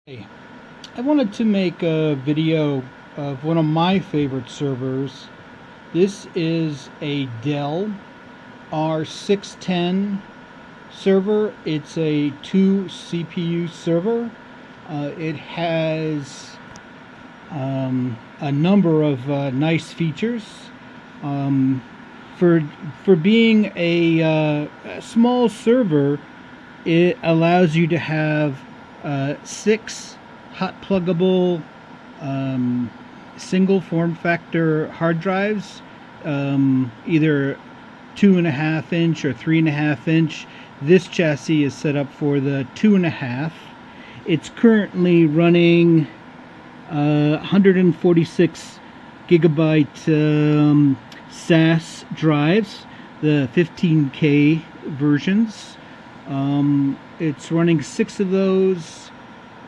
Hey, I wanted to make a video of one of my favorite servers. This is a Dell R610 server. It's a 2 CPU server. It has a number of nice features. Um, for being a small server, it allows you to have 6 hot pluggable single form factor hard drives, either 2.5 inch or 3.5 inch. This chassis is set up for the 2.5. It's currently running 146 gigabyte SAS drives, the 15K versions. It's running 6 of those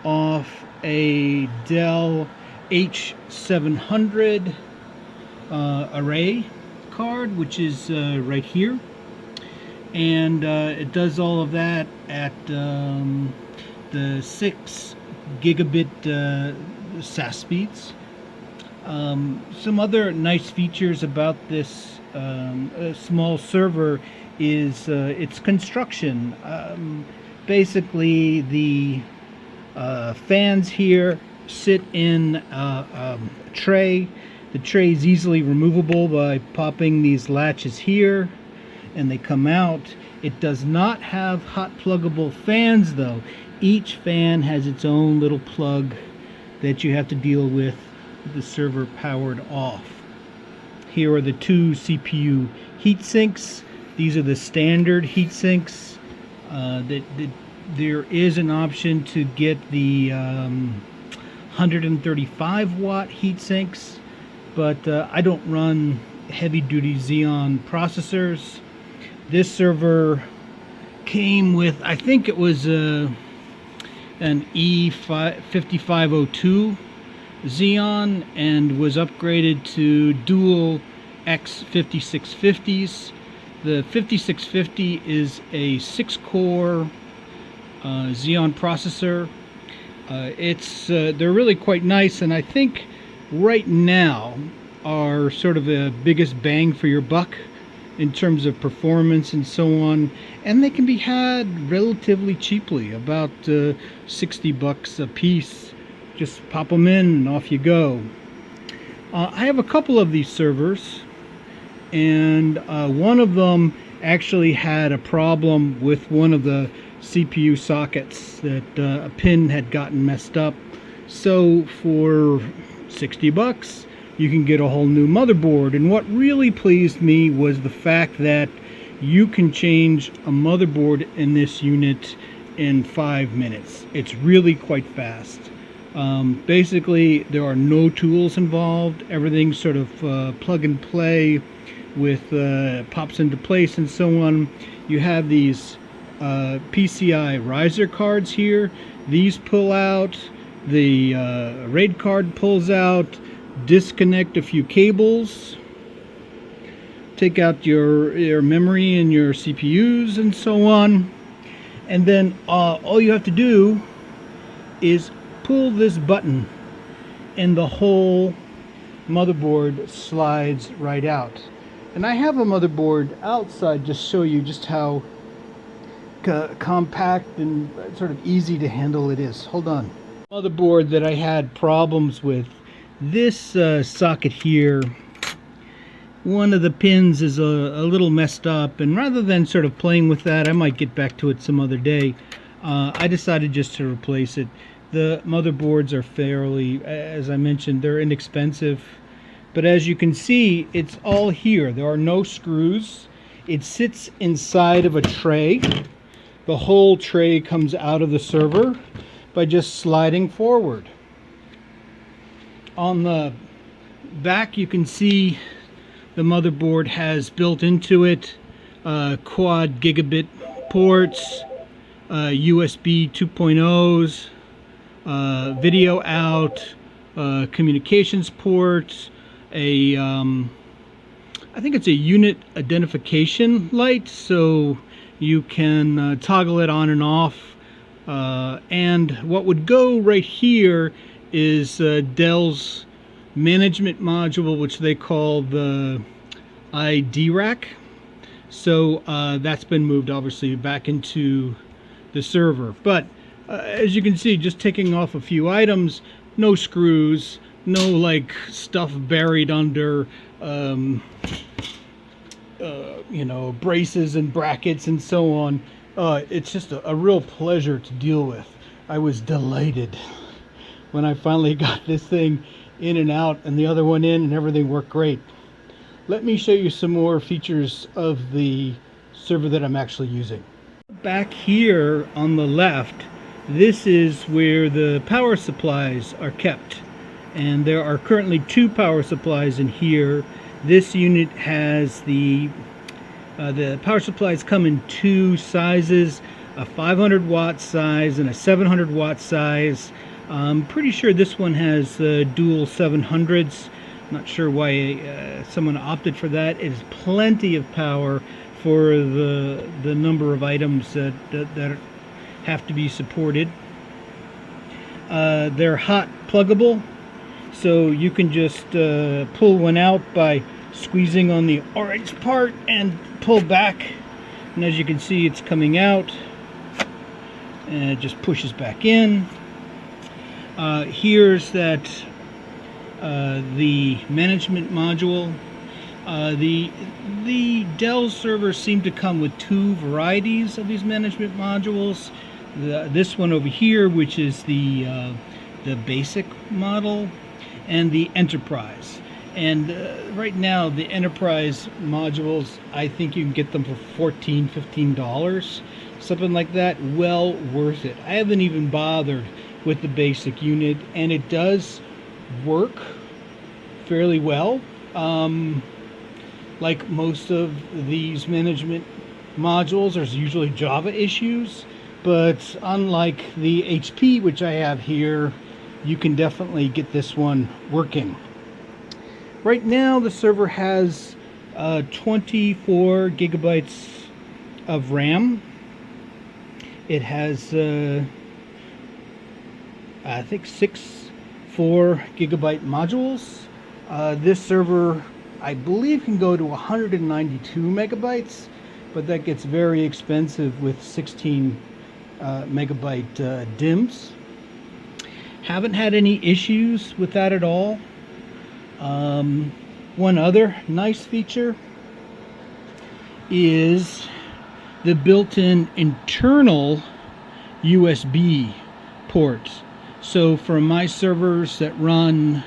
off a Dell H700 array card, which is right here, and it does all of that at the 6 gigabit SAS speeds. Some other nice features about this small server is its construction. Basically, the fans here sit in a tray. The tray is easily removable by popping these latches here, and they come out. It does not have hot pluggable fans, though. Each fan has its own little plug that you have to deal with the server powered off. Here are the 2 CPU heat sinks. These are the standard heat sinks. There is an option to get the 135 watt heat sinks, but I don't run heavy duty Xeon processors. This server came with, I think it was an E5502 Xeon, and was upgraded to dual X5650s. The 5650 is a 6-core Xeon processor. They're really quite nice, and I think right now are sort of the biggest bang for your buck in terms of performance and so on, and they can be had relatively cheaply, about 60 bucks a piece. Just pop them in and off you go. I have a couple of these servers, and one of them actually had a problem with one of the CPU sockets, that a pin had gotten messed up. So for 60 bucks you can get a whole new motherboard. And what really pleased me was the fact that you can change a motherboard in this unit in 5 minutes. It's really quite fast. Basically, there are no tools involved. Everything's sort of plug and play with pops into place and so on. You have these PCI riser cards here. These pull out. The RAID card pulls out. Disconnect a few cables. Take out your memory and your CPUs and so on. And then all you have to do is pull this button, and the whole motherboard slides right out. And I have a motherboard outside just to show you just how compact and sort of easy to handle it is. Hold on. Motherboard that I had problems with. This socket here, one of the pins is a little messed up, and rather than sort of playing with that, I might get back to it some other day, I decided just to replace it. The motherboards are fairly, as I mentioned, they're inexpensive, but as you can see, it's all here. There are no screws. It sits inside of a tray. The whole tray comes out of the server by just sliding forward. On the back, you can see the motherboard has built into it quad gigabit ports, USB 2.0s, video out, communications ports, I think it's a unit identification light, so you can toggle it on and off And what would go right here is Dell's management module, which they call the ID rack. So that's been moved obviously back into the server. But as you can see, just taking off a few items, no screws, no like stuff buried under you know, braces and brackets and so on. It's just a real pleasure to deal with. I was delighted when I finally got this thing in and out and the other one in, and everything worked great. Let me show you some more features of the server that I'm actually using. Back here on the left, this is where the power supplies are kept. And there are currently 2 power supplies in here. This unit has the power supplies come in 2 sizes, a 500 watt size and a 700 watt size. I'm pretty sure this one has dual 700s. Not sure why someone opted for that. It is plenty of power for the number of items that have to be supported. They're hot pluggable, so you can just pull one out by squeezing on the orange part and pull back, and as you can see, it's coming out and it just pushes back in. Here's that the management module. The Dell servers seem to come with 2 varieties of these management modules. This one over here, which is the basic model, and the enterprise. And right now, the enterprise modules, I think you can get them for $14, $15, something like that. Well worth it. I haven't even bothered with the basic unit, and it does work fairly well. Like most of these management modules, there's usually Java issues, but unlike the HP, which I have here, you can definitely get this one working. Right now, the server has 24 gigabytes of RAM. It has, I think, 6 4 gigabyte modules. This server, I believe, can go to 192 megabytes, but that gets very expensive with 16 megabyte DIMMs. Haven't had any issues with that at all. One other nice feature is the built-in internal USB ports. So for my servers that run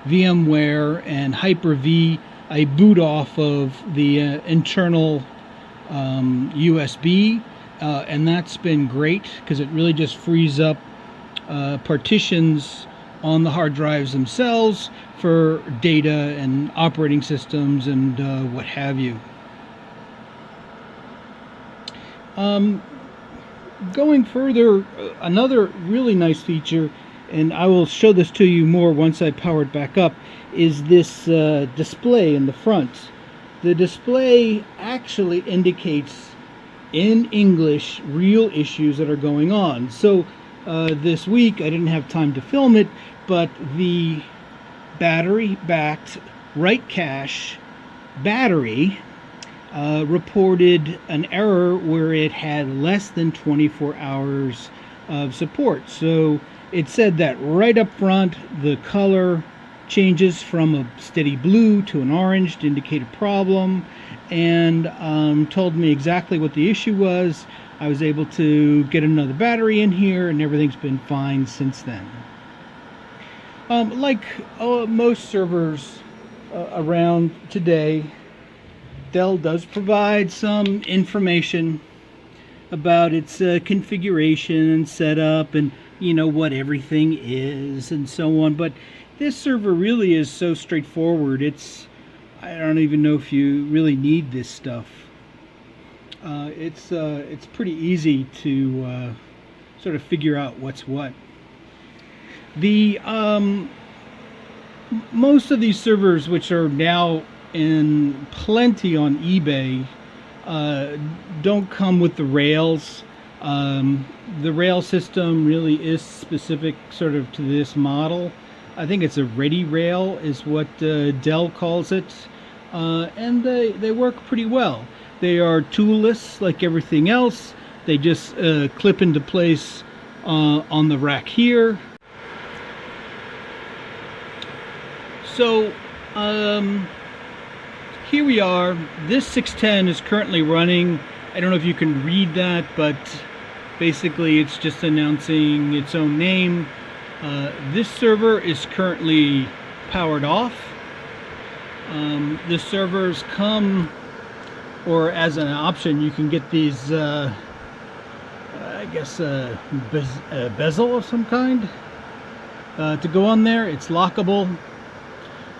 VMware and Hyper-V, I boot off of the internal USB, and that's been great because it really just frees up partitions on the hard drives themselves for data and operating systems and what have you. Going further, another really nice feature, and I will show this to you more once I power it back up, is this display in the front. The display actually indicates in English real issues that are going on. So this week I didn't have time to film it, but the battery-backed write cache battery reported an error where it had less than 24 hours of support. So it said that right up front, the color changes from a steady blue to an orange to indicate a problem, and told me exactly what the issue was. I was able to get another battery in here, and everything's been fine since then. Like most servers around today, Dell does provide some information about its configuration and setup, and what everything is and so on. But this server really is so straightforward. I don't even know if you really need this stuff. It's pretty easy to sort of figure out what's what. The most of these servers, which are now in plenty on eBay, don't come with the rails. The rail system really is specific sort of to this model. I think it's a ready rail is what Dell calls it, and they work pretty well. They are toolless like everything else. They just clip into place on the rack here. So here we are. This 610 is currently running. I don't know if you can read that, but basically it's just announcing its own name. This server is currently powered off. The servers come, or as an option, you can get these, I guess, bezel of some kind to go on there. It's lockable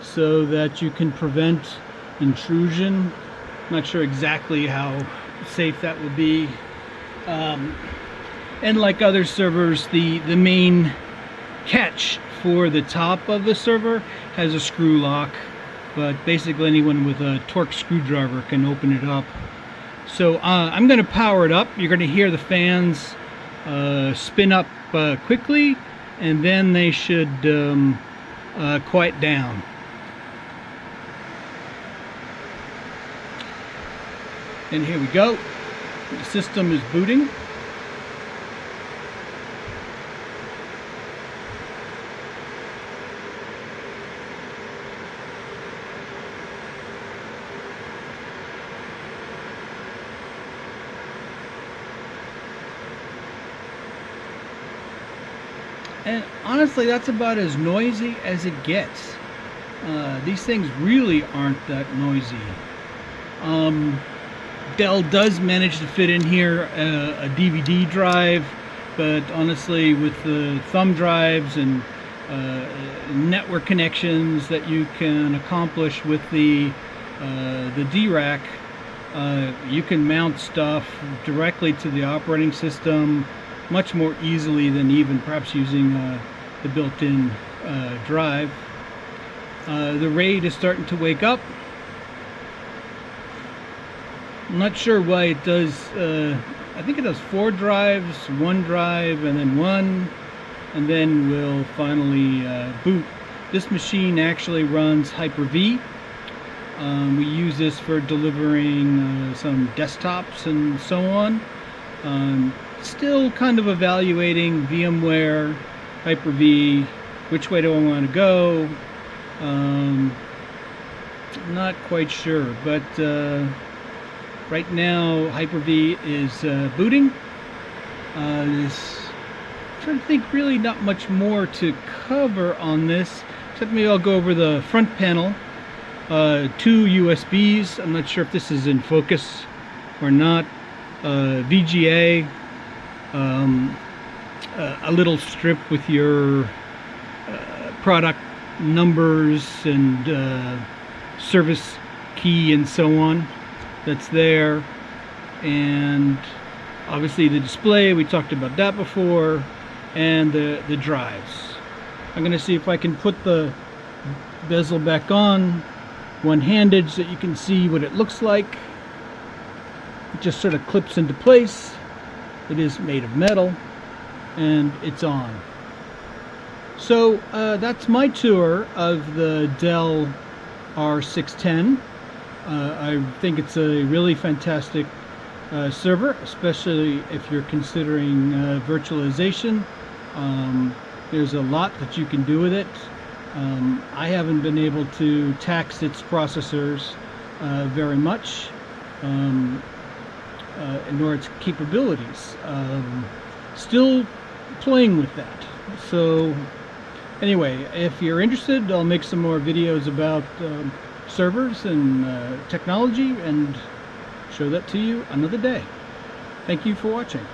so that you can prevent intrusion. I'm not sure exactly how safe that would be. And like other servers, the main catch for the top of the server has a screw lock, but basically anyone with a Torx screwdriver can open it up. So I'm going to power it up. You're going to hear the fans spin up quickly, and then they should quiet down. And here we go. The system is booting. And honestly, that's about as noisy as it gets. These things really aren't that noisy. Dell does manage to fit in here a DVD drive, but honestly, with the thumb drives and network connections that you can accomplish with the D-rack, you can mount stuff directly to the operating system much more easily than even perhaps using the built-in drive. The RAID is starting to wake up. I'm not sure why it does, I think it does 4 drives, 1 drive, and then 1, and then will finally boot. This machine actually runs Hyper-V. We use this for delivering some desktops and so on. Still kind of evaluating VMware, Hyper-V, which way do I want to go? Not quite sure, but right now Hyper-V is booting. I'm trying to think, really not much more to cover on this, except maybe I'll go over the front panel. 2 USBs, I'm not sure if this is in focus or not. VGA, a little strip with your product numbers and service key and so on that's there, and obviously the display, we talked about that before, and the drives. I'm going to see if I can put the bezel back on one-handed so that you can see what it looks like. It just sort of clips into place. It is made of metal, and it's on. So that's my tour of the Dell R610. I think it's a really fantastic server, especially if you're considering virtualization. There's a lot that you can do with it. I haven't been able to tax its processors very much, nor its capabilities. Still playing with that. So anyway, if you're interested, I'll make some more videos about servers and technology and show that to you another day. Thank you for watching.